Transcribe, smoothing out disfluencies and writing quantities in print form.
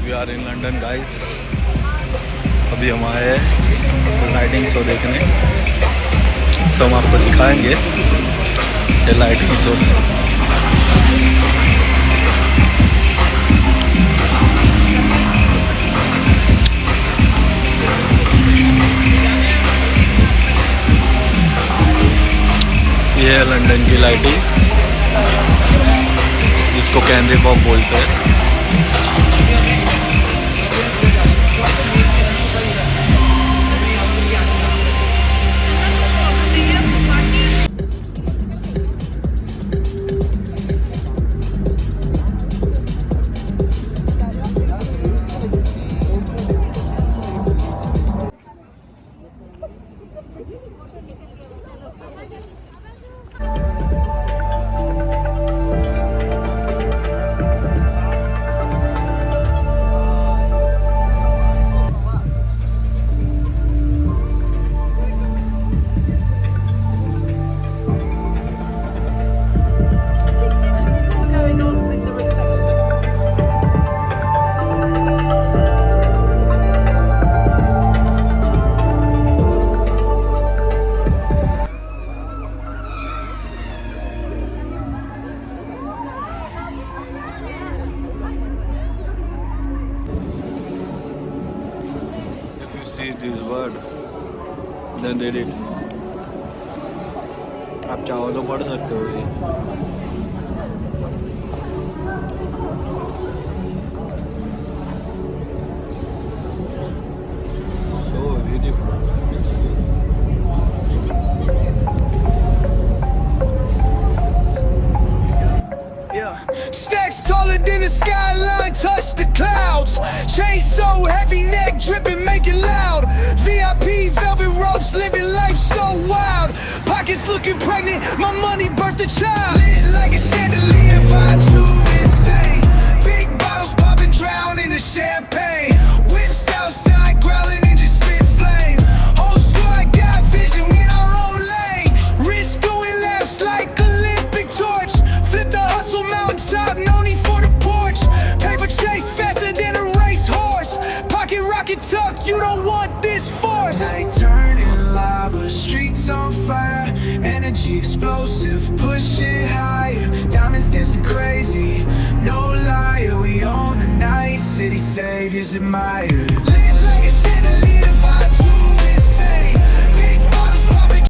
We are in London guys. अभी हम आए हैं लाइटिंग शो देखने, सो हम आपको दिखाएंगे ये लाइटिंग शो। ये है लंदन की लाइटिंग, जिसको कैनरी वॉर्फ बोलते हैं। See this word, then read it. आप चाहो तो पढ़ सकते हो ये। So beautiful. Stacks taller than the skyline, touch the clouds. Chain so heavy, neck dripping, make it loud. VIP velvet ropes, living life so wild. Pockets looking pregnant, my money birthed a child. Lit like a chandelier, vibe too insane. Big bottles popping, drown in the champagne. Whips outside, growling and just spit flame. Whole squad got vision, we in our own lane. Wrist doing laps like Olympic torch. Flip the hustle mountaintop, no need for the porch. Paper chase faster than a racehorse. Pocket rocket tucked, you don't want this force. Night turning lava, streets on fire. Energy explosive, push it higher. Diamonds dancing crazy, no liar. We own the night, city saviors admired.